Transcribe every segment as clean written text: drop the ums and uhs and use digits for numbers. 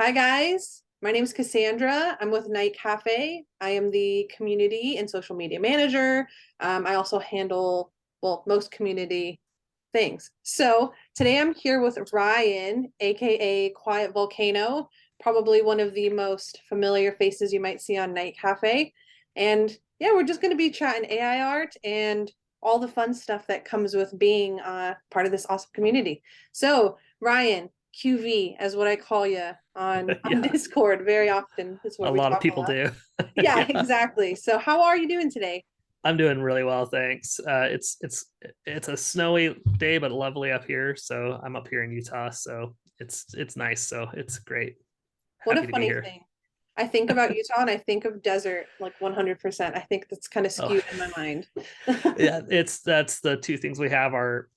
Hi guys, my name is Cassandra. I'm with Night Cafe. I am the community and social media manager. I also handle, well, most community things. So today I'm here with Ryan, aka QuietVolcano, probably one of the most familiar faces you might see on Night Cafe. And yeah, we're just going to be chatting AI art and all the fun stuff that comes with being part of this awesome community. So Ryan, QV, as what I call you on Yeah, Discord very often. Is where a we lot of talk a people lot. do. Yeah, Yeah, exactly. So how are you doing today? I'm doing really well, thanks. It's a snowy day, but lovely up here. So I'm up here in Utah, so it's nice. So it's great. What a Happy to be funny here. thing. I think about Utah and I think of desert like 100%. I think that's kind of Oh, skewed in my mind. yeah, it's that's the two things we have are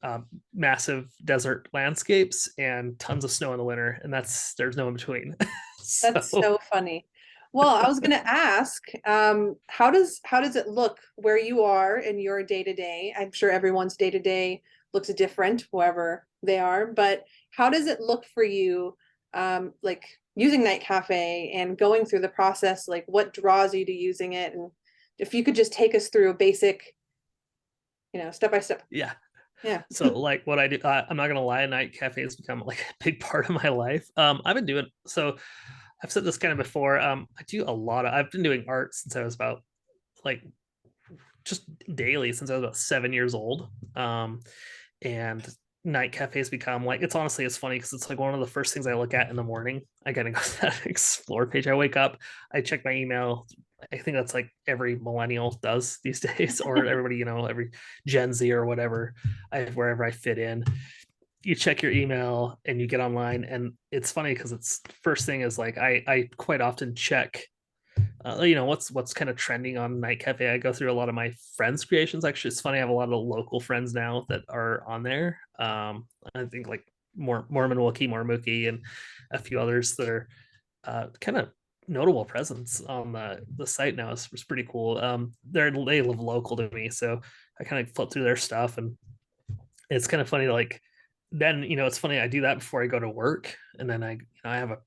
massive desert landscapes and tons of snow in the winter, and there's no in between. That's So so funny. Well, I was gonna ask, how does it look where you are in your day to day? I'm sure everyone's day to day looks different wherever they are, but how does it look for you, like using Night Cafe and going through the process? Like, what draws you to using it? And if you could just take us through a basic, step by step. yeah, Yeah. so like what I do, I'm not gonna lie, night cafe has become like a big part of my life. I've been doing so. I've said this kind of before. I've been doing art since I was about like just daily since I was about 7 years old. And night cafes become like it's funny because it's like one of the first things I look at in the morning. I gotta go to that explore page. I wake up, I check my email. I think that's like every millennial does these days, or everybody, every Gen Z or whatever, wherever I fit in. You check your email and you get online, and it's funny because it's first thing is like I quite often check what's kind of trending on Night Cafe. I go through a lot of my friends' creations. Actually, it's funny. I have a lot of local friends now that are on there. I think like Mormon Wookie, Mormookie, and a few others that are kind of notable presence on the site now. It's pretty cool. They live local to me, so I kind of flip through their stuff, and it's kind of funny. Like then it's funny. I do that before I go to work, and then I have a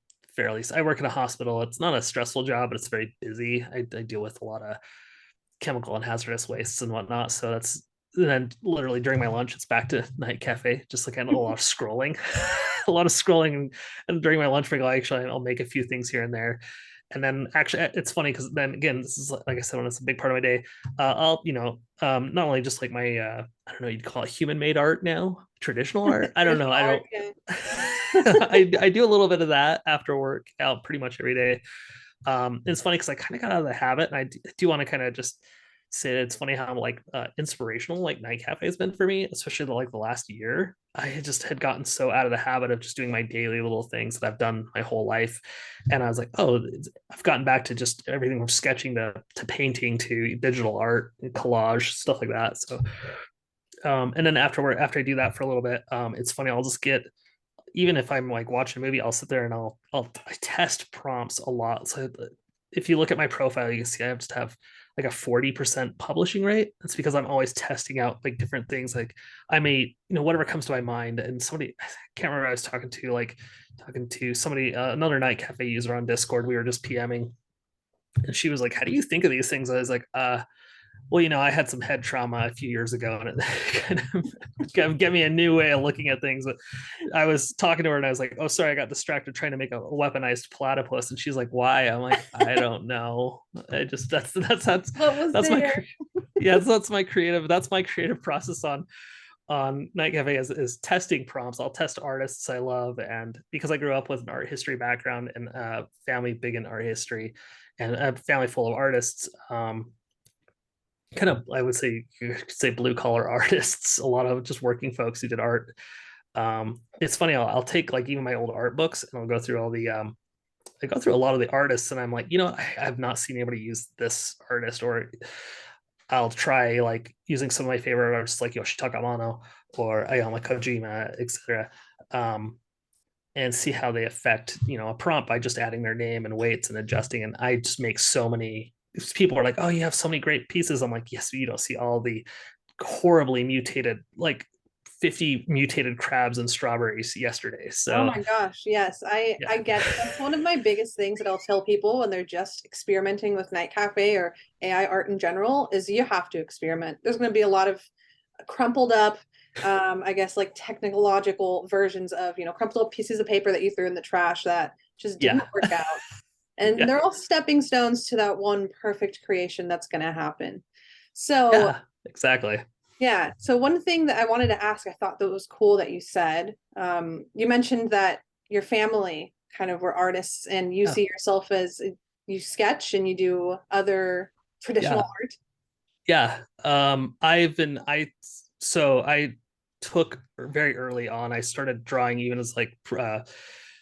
I work in a hospital. It's not a stressful job, but it's very busy. I deal with a lot of chemical and hazardous wastes and whatnot. So that's and then literally during my lunch, it's back to night cafe, just like a lot of scrolling, a lot of scrolling, and during my lunch break, I'll make a few things here and there. And then actually, it's funny because then again, this is like I said, when it's a big part of my day, I'll not only just like my I don't know, you'd call it human made art now, traditional art. I don't know, Traditional I art, don't. yeah. I do a little bit of that after work out pretty much every day. It's funny because I kind of got out of the habit, and I do want to kind of just say that it's funny how like inspirational like Night Cafe has been for me, especially like the last year. I just had gotten so out of the habit of just doing my daily little things that I've done my whole life, and I was like, oh, I've gotten back to just everything from sketching to painting to digital art, and collage, stuff like that. So, and then after I do that for a little bit, it's funny. I'll just get even if I'm like watching a movie, I'll sit there and I test prompts a lot. So if you look at my profile, you can see I just have like a 40% publishing rate. That's because I'm always testing out like different things. Like I may, whatever comes to my mind. And somebody, I can't remember, I was talking to somebody, another Night Cafe user on Discord. We were just PMing, and she was like, "How do you think of these things?" I was like, well, I had some head trauma a few years ago, and it kind of gave me a new way of looking at things. But I was talking to her, and I was like, "Oh, sorry, I got distracted trying to make a weaponized platypus." And she's like, "Why?" I'm like, "I don't know. I just What was that's my there? yeah, that's my creative process on Night Cafe is testing prompts. I'll test artists I love, and because I grew up with an art history background and family big in art history, and a family full of artists, kind of I would say you could say blue collar artists, a lot of just working folks who did art. It's funny, I'll take like even my old art books and I'll go through all the I go through a lot of the artists, and I'm like, I've not seen anybody use this artist, or I'll try like using some of my favorite artists like Yoshitaka Amano or Ayama Kojima, etc. And see how they affect a prompt by just adding their name and weights and adjusting. And I just make so many. People are like, "Oh, you have so many great pieces." I'm like, "Yes, but you don't see all the horribly mutated like 50 mutated crabs and strawberries yesterday. Oh So my gosh, yes, yeah, I get it. That's one of my biggest things that I'll tell people when they're just experimenting with Night Cafe or AI art in general is you have to experiment. There's going to be a lot of crumpled up, I guess like technological versions of, crumpled up pieces of paper that you threw in the trash that just didn't yeah, work out. And yeah, they're all stepping stones to that one perfect creation that's going to happen. So yeah, exactly. yeah. So one thing that I wanted to ask, I thought that was cool that you said, you mentioned that your family kind of were artists and you Yeah, see yourself as you sketch and you do other traditional yeah, art. yeah. I took very early on. I started drawing even as like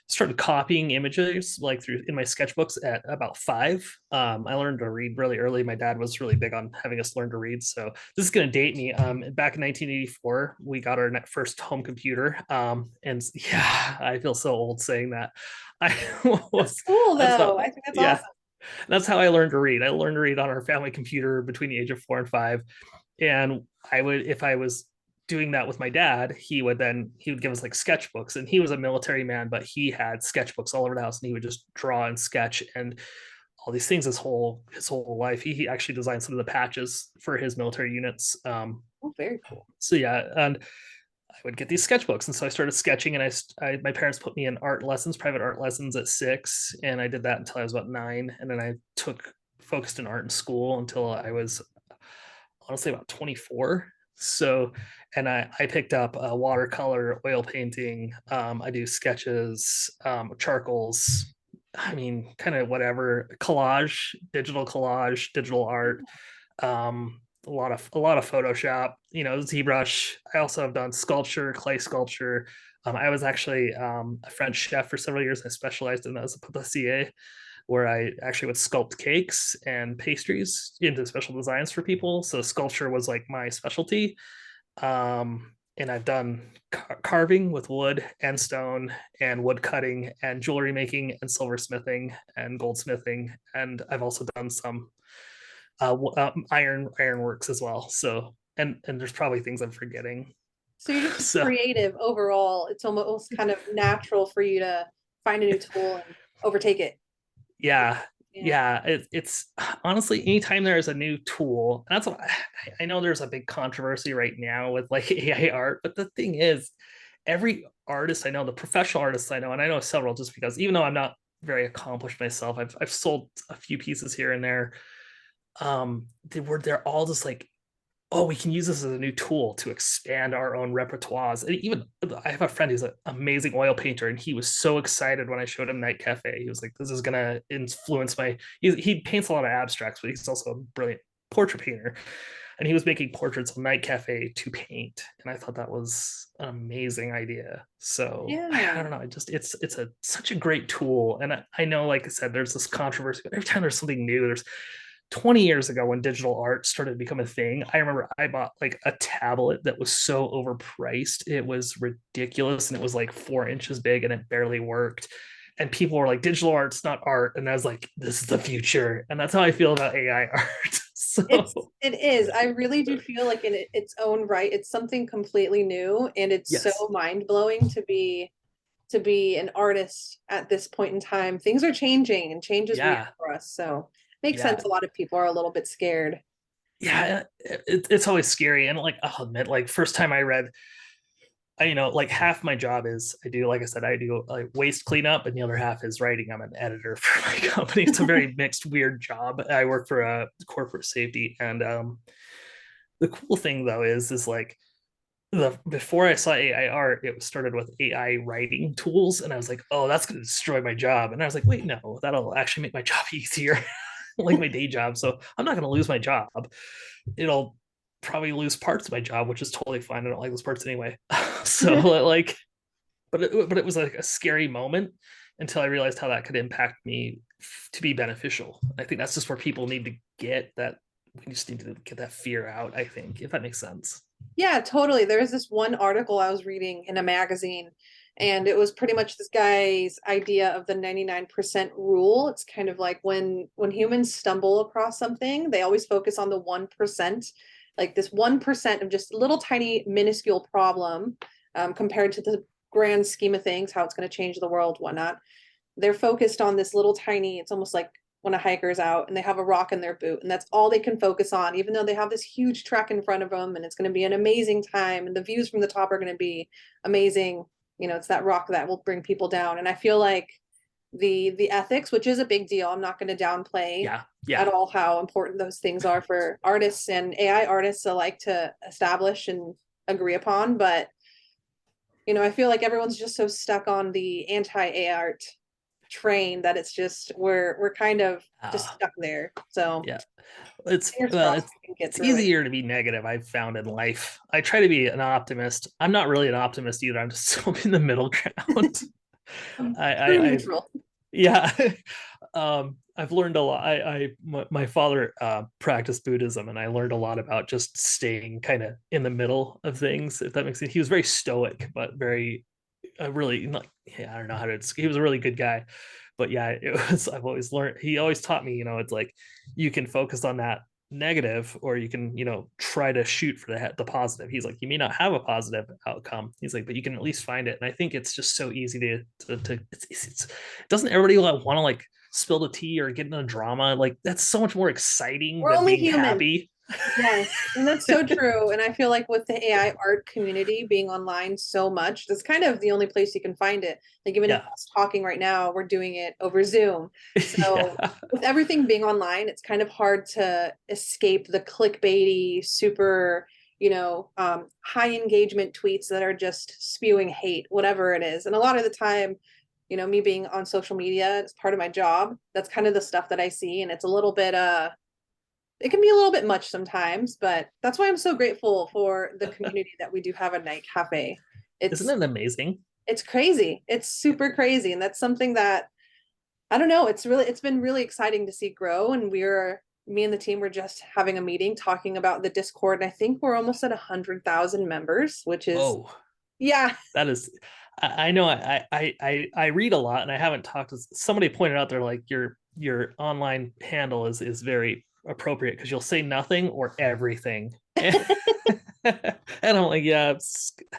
started copying images like through in my sketchbooks at about 5. I learned to read really early. My dad was really big on having us learn to read. So this is going to date me. Back in 1984, we got our first home computer. And yeah, I feel so old saying that. I That's was, cool that's though. not, I think that's yeah, awesome. that's how I learned to read. I learned to read on our family computer between the age of 4 and 5. And I would, if I was doing that with my dad, he would give us like sketchbooks, and he was a military man, but he had sketchbooks all over the house, and he would just draw and sketch and all these things his whole life. He actually designed some of the patches for his military units. Oh, very cool. So yeah, and I would get these sketchbooks, and so I started sketching. And my parents put me in art lessons, private art lessons at 6, and I did that until I was about 9, and then I took focused in art in school until I was honestly about 24. So, and I picked up watercolor, oil painting. I do sketches, charcoals. I mean, kind of whatever, collage, digital art. A lot of Photoshop. ZBrush. I also have done sculpture, clay sculpture. I was actually a French chef for several years. I specialized in that as a pâtissier, where I actually would sculpt cakes and pastries into special designs for people. So sculpture was like my specialty. And I've done carving with wood and stone and wood cutting and jewelry making and silversmithing and goldsmithing. And I've also done some ironworks as well. So and there's probably things I'm forgetting. So you're just So creative overall. It's almost kind of natural for you to find a new tool and overtake it. yeah, Yeah. yeah, it's honestly anytime there's a new tool, and that's what I know there's a big controversy right now with like AI art, but the thing is every artist I know, the professional artists I know, and I know several just because even though I'm not very accomplished myself, I've sold a few pieces here and there. They're all just like, oh, we can use this as a new tool to expand our own repertoires. And even I have a friend who's an amazing oil painter, and he was so excited when I showed him Night Cafe. He was like, "This is gonna influence my." He paints a lot of abstracts, but he's also a brilliant portrait painter. And he was making portraits on Night Cafe to paint, and I thought that was an amazing idea. So I Yeah. don't know. It's a such a great tool, and I know, like I said, there's this controversy. But every time there's something new, there's 20 years ago when digital art started to become a thing. I remember I bought like a tablet that was so overpriced. It was ridiculous. And it was like 4 inches big and it barely worked. And people were like, digital art's not art. And I was like, this is the future. And that's how I feel about AI art. So, It is. I really do feel like in its own right, it's something completely new and it's so yes. mind-blowing to be an artist at this point in time. Things are changing and change is weird Yeah. for us. So makes Yeah. sense. A lot of people are a little bit scared. Yeah. It's always scary. And like, I'll admit, like, first time I read, like half my job is I do, like I said, I do like waste cleanup, and the other half is writing. I'm an editor for my company. It's a very mixed, weird job. I work for a corporate safety, and the cool thing though is like the before I saw AI art, it was started with AI writing tools, and I was like, oh, that's going to destroy my job. And I was like, wait, no, that'll actually make my job easier, like my day job. So I'm not going to lose my job. It'll probably lose parts of my job, which is totally fine. I don't like those parts anyway. So like, but it was like a scary moment until I realized how that could impact me to be beneficial. I think that's just where people need to get that. We just need to get that fear out. I think, if that makes sense. Yeah, totally. There was this one article I was reading in a magazine, and it was pretty much this guy's idea of the 99% rule. It's kind of like when humans stumble across something, they always focus on the 1%. like this 1% of just little tiny minuscule problem, compared to the grand scheme of things, how it's going to change the world, whatnot. They're focused on this little tiny, it's almost like when a hiker's out and they have a rock in their boot and that's all they can focus on, even though they have this huge trek in front of them and it's going to be an amazing time and the views from the top are going to be amazing. You know, it's that rock that will bring people down. And I feel like the ethics, which is a big deal, I'm not going to downplay Yeah, at yeah. all how important those things are for artists and AI artists alike to establish and agree upon. But you know, I feel like everyone's just so stuck on the anti-AI art train that it's just we're kind of just Uh, stuck there. So yeah. It's fingers well, crossed it's we can get it's through it. easier to be negative, I've found in life. I try to be an optimist. I'm not really an optimist either. I'm just so in the middle ground. True I neutral. yeah. I've learned a lot. My father practiced Buddhism, and I learned a lot about just staying kind of in the middle of things, if that makes sense. He was very stoic, but very really like, yeah, I don't know how to. He was a really good guy, but yeah, it was. I've always learned. He always taught me, it's like you can focus on that negative, or you can, try to shoot for the positive. He's like, you may not have a positive outcome. He's like, but you can at least find it. And I think it's just so easy to doesn't everybody want to like spill the tea or get in a drama? Like that's so much more exciting We're than only being human. happy. Yes, and that's so true. And I feel like with the AI art community being online so much, that's kind of the only place you can find it. Like even Yeah. us talking right now, we're doing it over Zoom. So Yeah. with everything being online, it's kind of hard to escape the clickbaity, super, high engagement tweets that are just spewing hate, whatever it is. And a lot of the time, me being on social media, it's part of my job. That's kind of the stuff that I see, and it's a little bit it can be a little bit much sometimes, but that's why I'm so grateful for the community that we do have at Night Cafe. Isn't It's it amazing? it's crazy. It's super crazy. And that's something that I don't know, it's been really exciting to see grow. And me and the team were just having a meeting talking about the Discord. And I think we're almost at 100,000 members, which is Whoa. yeah. That is, I know I read a lot, and I haven't talked to somebody pointed out there like your online handle is very appropriate because you'll say nothing or everything. And I'm like, yeah,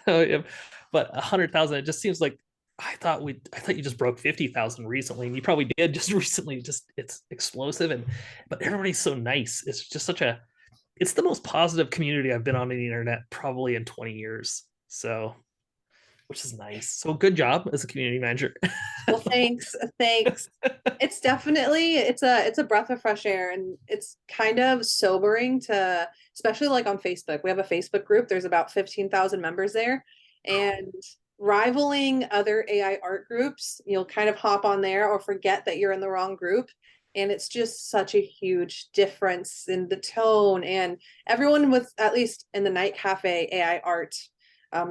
but 100,000, it just seems like I thought you just broke 50,000 recently, and you probably did just recently. Just it's explosive, but everybody's so nice. It's just it's the most positive community I've been on the internet probably in 20 years. So which is nice. So good job as a community manager. Well, thanks. Thanks. It's definitely it's a breath of fresh air, and it's kind of sobering to, especially like on Facebook. We have a Facebook group. There's about 15,000 members there, and rivaling other AI art groups, you'll kind of hop on there or forget that you're in the wrong group. And it's just such a huge difference in the tone. And everyone with, at least in the Night Cafe AI art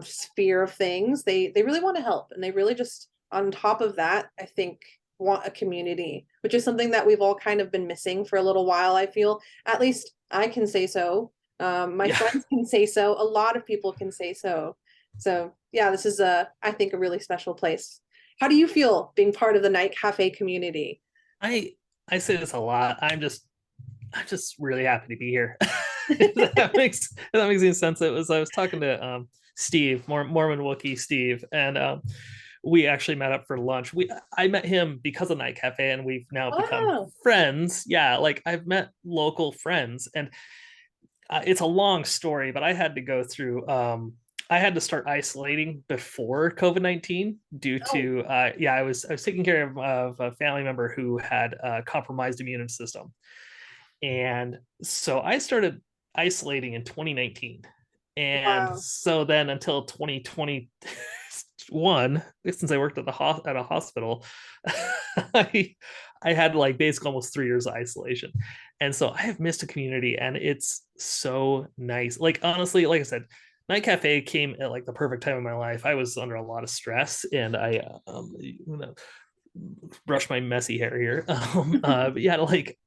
sphere of things, they really want to help, and they really just on top of that, I think want a community, which is something that we've all kind of been missing for a little while. I feel, at least I can say so. My Yeah. friends can say so. A lot of people can say so. So yeah, this is I think a really special place. How do you feel being part of the Night Cafe community? I I say this a lot. I'm just really happy to be here. If that makes any sense. I was talking to Steve, Mormon Wookie Steve, and we actually met up for lunch. I met him because of Night Cafe, and we've now become Oh, friends. Yeah, like I've met local friends, and it's a long story, but I had to go through. I had to start isolating before COVID-19 due oh, to yeah, I was taking care of a family member who had a compromised immune system, and so I started isolating in 2019. And wow. so then until 2021, since I worked at a hospital, I I had like basically almost 3 years of isolation. And so I have missed a community, and it's so nice. Like honestly, like I said, Night Cafe came at like the perfect time in my life. I was under a lot of stress, and I brush my messy hair here. But yeah, like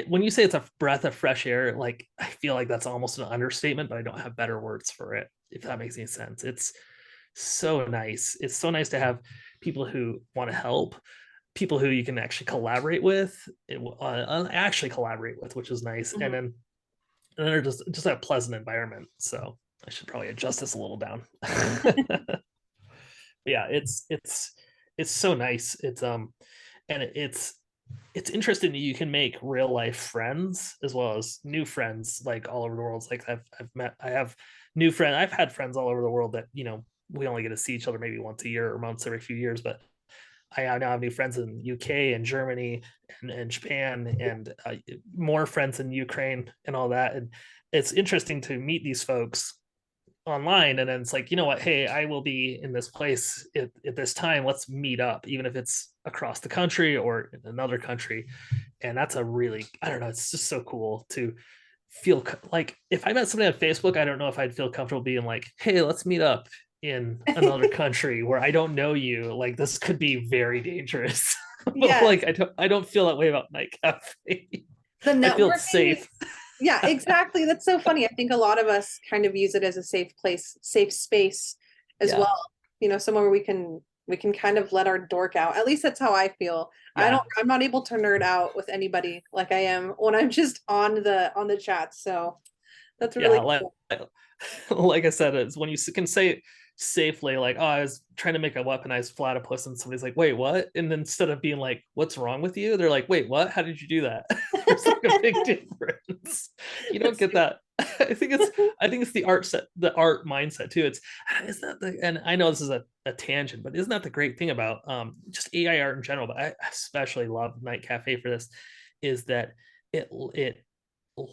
when you say it's a breath of fresh air, like I feel like that's almost an understatement, but I don't have better words for it, if that makes any sense. It's so nice. It's so nice to have people who want to help. people who you can actually collaborate with, actually collaborate with, which is nice. Mhm. And they're just a pleasant environment. So I should probably adjust this a little down. Yeah, it's so nice. And it's interesting that you can make real life friends as well as new friends like all over the world. It's like I have new friends. I've had friends all over the world that, we only get to see each other maybe once a year or once every few years, but I now have new friends in UK and Germany and Japan, and more friends in Ukraine and all that. And it's interesting to meet these folks online, and then it's like, you know what, hey, I will be in this place at this time, let's meet up, even if it's across the country or in another country. And that's a really, I don't know, it's just so cool to feel like, if I met somebody on Facebook, I don't know if I'd feel comfortable being like, hey, let's meet up in another country where I don't know you. Like, this could be very dangerous. But Yes, like, I don't feel that way about Night Cafe. the I feel networking. safe. Yeah, exactly. That's so funny. I think a lot of us kind of use it as a safe place, safe space as Yeah, well. Somewhere we can kind of let our dork out. At least that's how I feel. yeah, I'm not able to nerd out with anybody like I am when I'm just on the chat. So that's yeah. really Like, cool. like I said, it's when you can say safely, like, oh, I was trying to make a weaponized platypus, and somebody's like, wait, what? And then instead of being like, what's wrong with you? They're like, wait, what? How did you do that? There's like a big difference. You don't It's get that. I think it's the art mindset too. Is that the, and I know this is a tangent, but isn't that the great thing about just AI art in general? But I especially love Night Cafe for this, is that it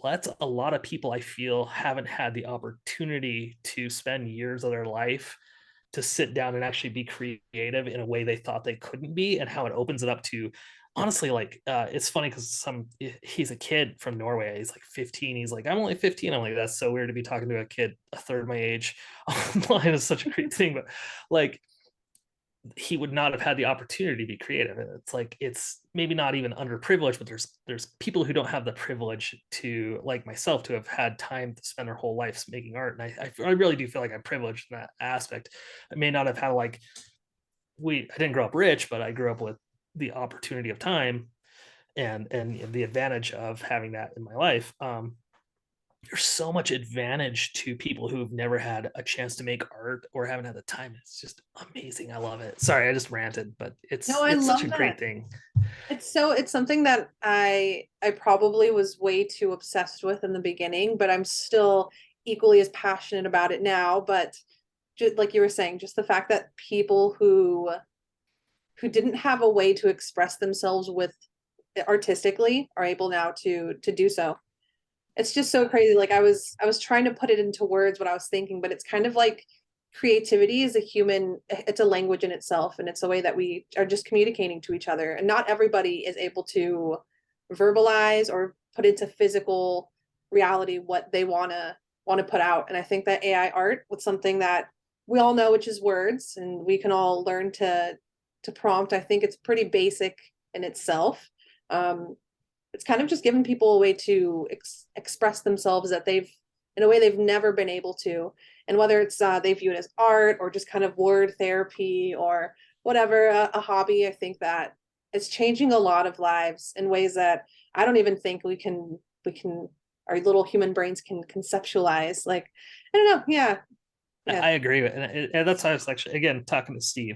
lets a lot of people, I feel, haven't had the opportunity to spend years of their life to sit down and actually be creative in a way they thought they couldn't be, and how it opens it up to, honestly, like, it's funny because he's a kid from Norway, he's like 15, he's like, I'm only 15, I'm like, that's so weird to be talking to a kid a third my age online. Is such a great thing. But like, he would not have had the opportunity to be creative. And it's like, it's maybe not even underprivileged, but there's people who don't have the privilege to, like myself, to have had time to spend their whole lives making art. And I really do feel like I'm privileged in that aspect. I may not have had, like, I didn't grow up rich, but I grew up with the opportunity of time and the advantage of having that in my life. There's so much advantage to people who've never had a chance to make art or haven't had the time. It's just amazing. I love it. Sorry, I just ranted, but No, it's I it's such love a that. great thing. It's something that I probably was way too obsessed with in the beginning, but I'm still equally as passionate about it now. But just like you were saying, just the fact that people who didn't have a way to express themselves with artistically are able now to do so. It's just so crazy. Like I was trying to put it into words what I was thinking, but it's kind of like creativity is it's a language in itself, and it's a way that we are just communicating to each other. And not everybody is able to verbalize or put into physical reality what they wanna put out. And I think that AI art was something that we all know, which is words, and we can all learn to prompt. I think it's pretty basic in itself. Um, it's kind of just giving people a way to express themselves that they've in a way they've never been able to. And whether it's they view it as art or just kind of word therapy or whatever, a hobby, I think that it's changing a lot of lives in ways that I don't even think we can our little human brains can conceptualize. Like, I don't know. Yeah. Yeah. I agree with, and that's how I was actually, again, talking to Steve.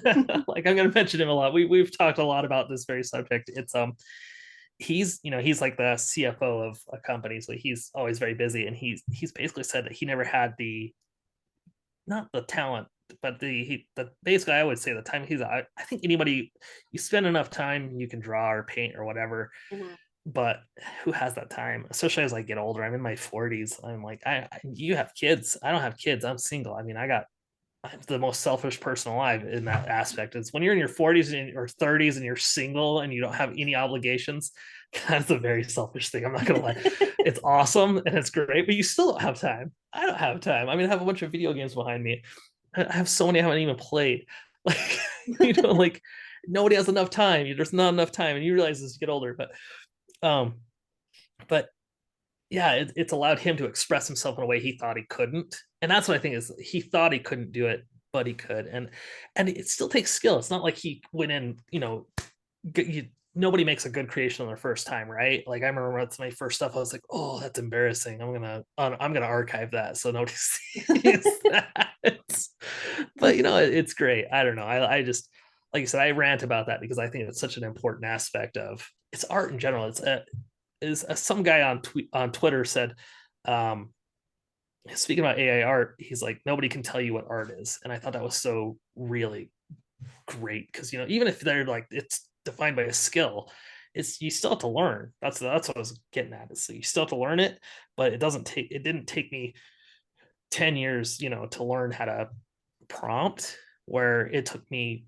Like, I'm going to mention him a lot. We've talked a lot about this very subject. He's like the CFO of a company, so he's always very busy, and he's basically said that he never had the, not the talent, but the basically, I would say the time. I think anybody, you spend enough time, you can draw or paint or whatever, Mhm. but who has that time? Especially as I get older, I'm in my 40s. I'm like, you have kids, I don't have kids, I'm single. I mean, I'm the most selfish person alive in that aspect. Is when you're in your 40s or 30s and you're single and you don't have any obligations. That's a very selfish thing. I'm not gonna lie. It's awesome and it's great, but you still don't have time. I don't have time. I mean, I have a bunch of video games behind me. I have so many I haven't even played. Like, like, nobody has enough time. There's not enough time, and you realize as you get older. Um, but yeah, it's allowed him to express himself in a way he thought he couldn't. And that's what I think, is he thought he couldn't do it, but he could. And it still takes skill. It's not like he went in, nobody makes a good creation on their first time, right? Like I remember that's my first stuff. I was like, oh, that's embarrassing. I'm gonna archive that so nobody sees that. But it's great. I don't know. I just, like I said, I rant about that because I think it's such an important aspect of it's art in general. Some guy on Twitter said, um, speaking about AI art, he's like, nobody can tell you what art is, and I thought that was so really great because even if they're like it's defined by a skill, it's you still have to learn. That's what I was getting at. Is so you still have to learn it, but it didn't take me 10 years, to learn how to prompt, where it took me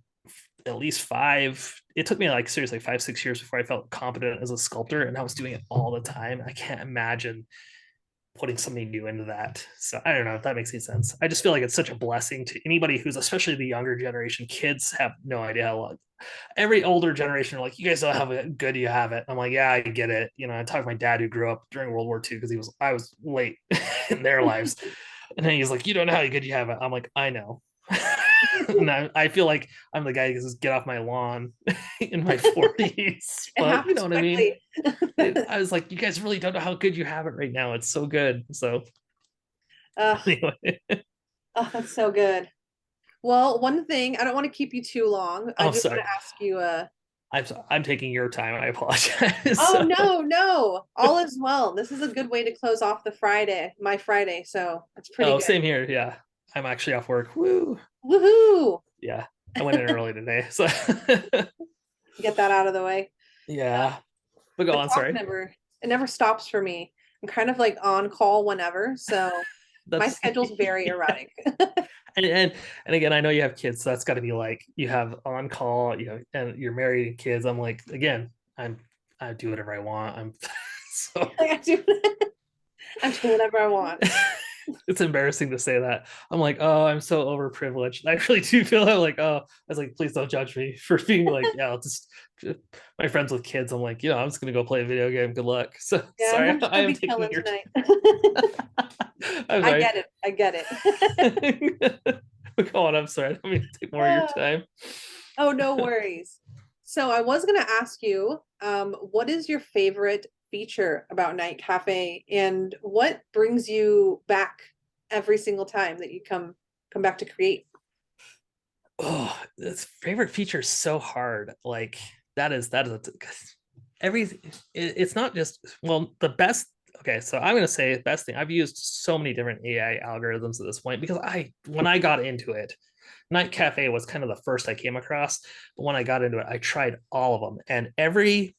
at least five. It took me like seriously 5, 6 years before I felt competent as a sculptor, and I was doing it all the time. I can't imagine putting something new into that. So I don't know if that makes any sense. I just feel like it's such a blessing to anybody who's, especially the younger generation. Kids have no idea how long. Every older generation are like, you guys don't have it good, you have it. I'm like, yeah, I get it. I talked to my dad who grew up during World War II because I was late in their lives. And then he's like, you don't know how good you have it. I'm like, I know. And I feel like I'm the guy who says, get off my lawn in my 40s. It But you happens know what I mean? quickly. I was like, you guys really don't know how good you have it right now. It's so good. So Uh, anyway, oh, that's so good. Well, one thing, I don't want to keep you too long. I oh, just want sorry. to ask you I'm taking your time. I apologize. oh no, no. All is well. This is a good way to close off the Friday, my Friday, so it's pretty Oh, good. same here. Yeah. I'm actually off work. Woo. Woohoo! Yeah. I went in early today. So Get that out of the way. yeah. But go The on, clock sorry. never stops for me. I'm kind of like on call whenever, so my That's schedule's very erratic. and, and and again, I know you have kids, so that's got to be like you have on call, and you're married and kids. I'm like, again, I do whatever I want. I'm so I do I do whatever I want. it's embarrassing to say that. I'm like, oh, I'm so overprivileged. I really do feel like, oh, I was like, please don't judge me for being like, yeah, I'll just my friends with kids. I'm like, I'm just gonna go play a video game. Good luck. So Yeah, sorry, I'm just I gonna am be taking chilling your. tonight. I'm I sorry. get it. I get it. Go on. I'm sorry. I don't mean to take more of your Uh, time. oh, no worries. So I was gonna ask you, what is your favorite feature about Night Cafe, and what brings you back every single time that you come back to create? Oh, this favorite feature is so hard. Like that is every it's not just, well, the best. Okay, so I'm gonna say the best thing. I've used so many different AI algorithms at this point because when I got into it, Night Cafe was kind of the first I came across. But when I got into it, I tried all of them, and every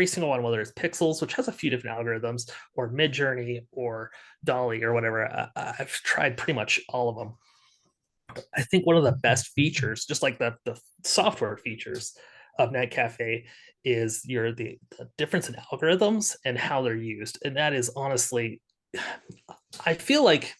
single one, whether it's Pixels, which has a few different algorithms, or Midjourney or DALL-E or whatever, I've tried pretty much all of them. I think one of the best features, just like the software features of Night Cafe, is the difference in algorithms and how they're used, and that is honestly, I feel like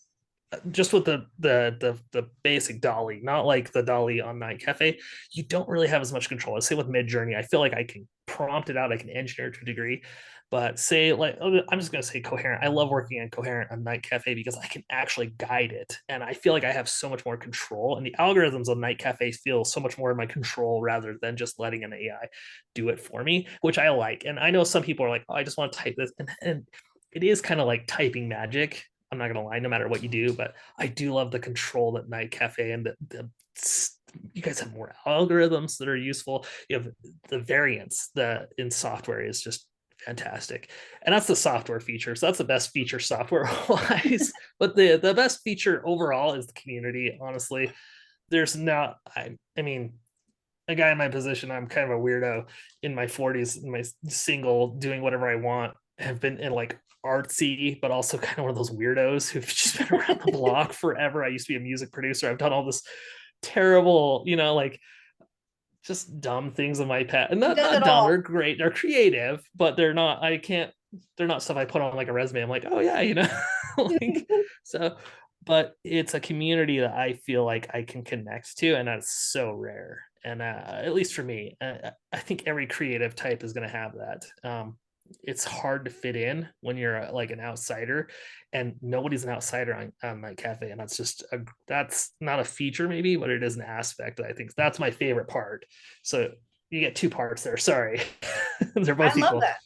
just with the basic DALL-E, not like the DALL-E on Night Cafe, you don't really have as much control. I say with Midjourney, I feel like I can prompt it out, I can engineer it to a degree. But say like I'm just gonna say Coherent. I love working in Coherent on Night Cafe because I can actually guide it, and I feel like I have so much more control. And the algorithms on Night Cafe feel so much more in my control rather than just letting an AI do it for me, which I like. And I know some people are like, oh, I just want to type this, and it is kind of like typing magic. I'm not gonna lie, no matter what you do, but I do love the control that Night Cafe and the you guys have more algorithms that are useful. You have the variance that in software is just fantastic, and that's the software feature. So that's the best feature software wise. But the best feature overall is the community. Honestly, there's not. I mean, a guy in my position, I'm kind of a weirdo in my 40s, in my single, doing whatever I want. Have been in like artsy, but also kind of one of those weirdos who've just been around the block forever. I used to be a music producer. I've done all this terrible, like just dumb things in my past. And He does not it dumb, they're all. great. They're creative, but they're not stuff I put on like a resume. I'm like, oh yeah, like so, but it's a community that I feel like I can connect to, and that's so rare. And at least for me, I think every creative type is going to have that. It's hard to fit in when you're like an outsider, and nobody's an outsider on my cafe, and that's not a feature maybe, but it is an aspect that I think that's my favorite part. So you get two parts there. Sorry, they're I both love equal. that.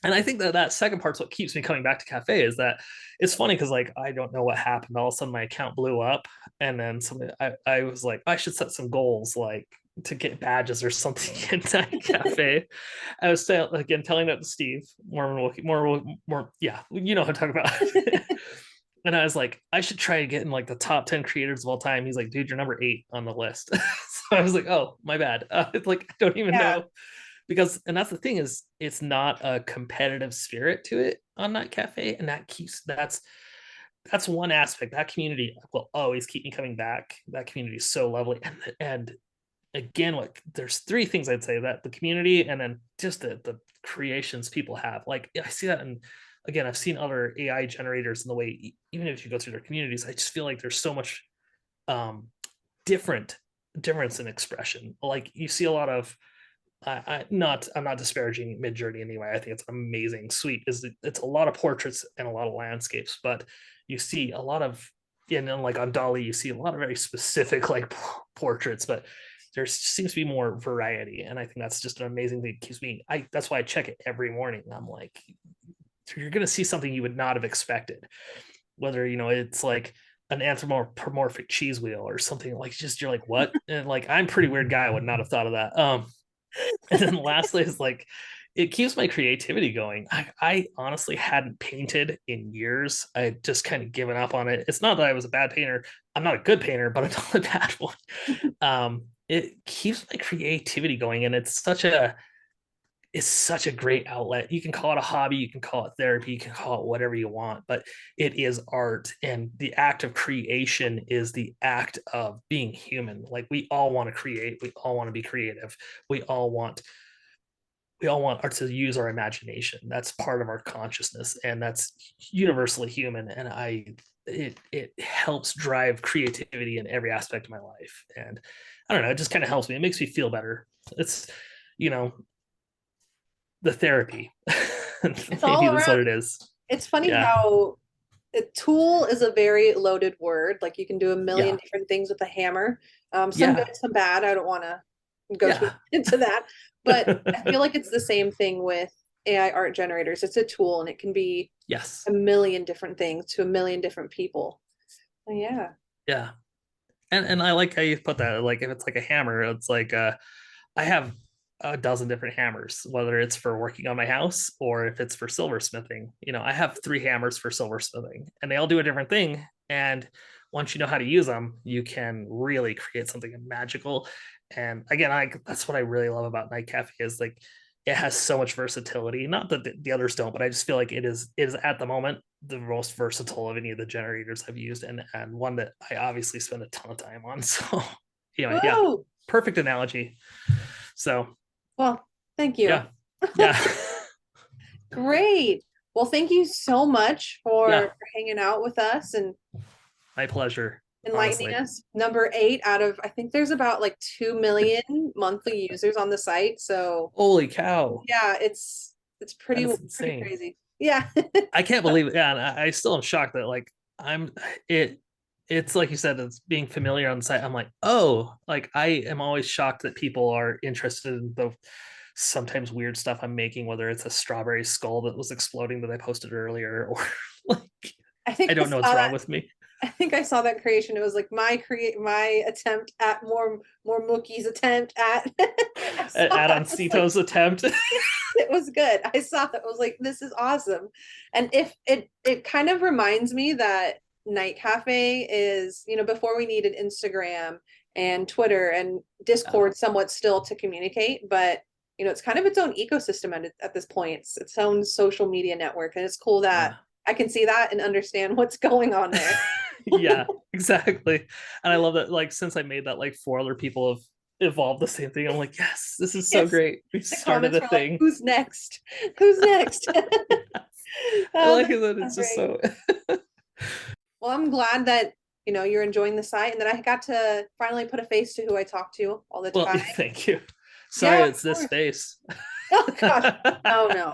And I think that that second part's what keeps me coming back to cafe is that it's funny because like I don't know what happened. All of a sudden my account blew up, and then somebody I was like I should set some goals like to get badges or something in Night Cafe. I was again telling that to Steve more yeah you know what I'm talking about. And I was like, I should try to get in like the top 10 creators of all time. He's like, dude, you're number 8 on the list. So I was like, oh, my bad. It's like, I don't even Yeah. know. Because, and that's the thing is, it's not a competitive spirit to it on that cafe. And that's one aspect. That community will always keep me coming back. That community is so lovely. And again, what there's three things I'd say that the community and then just the creations people have. Like I see that in again, I've seen other AI generators in the way, even if you go through their communities, I just feel like there's so much um different difference in expression. Like you see a lot of I'm not disparaging Midjourney anyway. I think it's amazing. Sweet is it's a lot of portraits and a lot of landscapes, but you see a lot of and then like on DALL-E, you see a lot of very specific like portraits, but there seems to be more variety, and I think that's just an amazing thing. It keeps me. I that's why I check it every morning. I'm like, you're gonna see something you would not have expected, whether you know it's like an anthropomorphic cheese wheel or something like just you're like what and like I'm a pretty weird guy. I would not have thought of that. And then lastly is like it keeps my creativity going. I honestly hadn't painted in years. I had just kind of given up on it. It's not that I was a bad painter. I'm not a good painter, but I'm not a bad one. It keeps my creativity going, and it's such a great outlet. You can call it a hobby, you can call it therapy, you can call it whatever you want, but it is art. And the act of creation is the act of being human. Like we all want to create, we all want to be creative, we all want we all want to use our imagination. That's part of our consciousness, and that's universally human. And it helps drive creativity in every aspect of my life. And I don't know, it just kind of helps me. It makes me feel better. It's you know the therapy. It's Maybe all that's what around. it is. It's funny Yeah. how a tool is a very loaded word. Like you can do a million Yeah. different things with a hammer. Some good, Yeah. some bad. I don't want to go too Yeah. into that, but I feel like it's the same thing with AI art generators. It's a tool and it can be Yes. a million different things to a million different people. So, yeah. Yeah. And I like how you put that. Like if it's like a hammer, it's like I have a dozen different hammers, whether it's for working on my house or if it's for silversmithing. You know, I have 3 hammers for silversmithing, and they all do a different thing. And once you know how to use them, you can really create something magical. And again, that's what I really love about Night Cafe is like it has so much versatility. Not that the others don't, but I just feel like it is at the moment the most versatile of any of the generators I've used, and one that I obviously spend a ton of time on. So anyway, yeah, Whoa. perfect analogy. So Well, thank you. yeah, yeah, Great. Well, thank you so much yeah. for hanging out with us and My pleasure. enlightening Honestly, us. Number 8 out of, I think there's about like 2 million monthly users on the site. So holy cow, yeah, it's that pretty is pretty insane. crazy. Yeah. I can't believe it. Yeah, and I still am shocked that like I'm it. It's like you said, it's being familiar on the site. I'm like, oh, like I am always shocked that people are interested in the sometimes weird stuff I'm making, whether it's a strawberry skull that was exploding that I posted earlier, or like I think I I don't know what's saw wrong that. with me. I think I saw that creation. It was like my attempt at more Mookie's attempt at I saw that. I was like, Adoncito's attempt. it was good. I saw that. I was like, this is awesome. And if it kind of reminds me that Night Cafe is, before we needed Instagram and Twitter and Discord somewhat still to communicate, but it's kind of its own ecosystem at this point. It's its own social media network. And it's cool that Yeah. I can see that and understand what's going on there. Yeah, exactly. And I love that like since I made that like 4 other people have evolved the same thing. I'm like, yes, this is so Yes. great. We The started comments a were like, thing. who's next? Who's next? I Oh, like that's it that so it's just great. so Well, I'm glad that, you're enjoying the site and that I got to finally put a face to who I talk to all the well, time. thank you. Sorry, Yeah, of it's this course. space. Oh gosh. Oh no.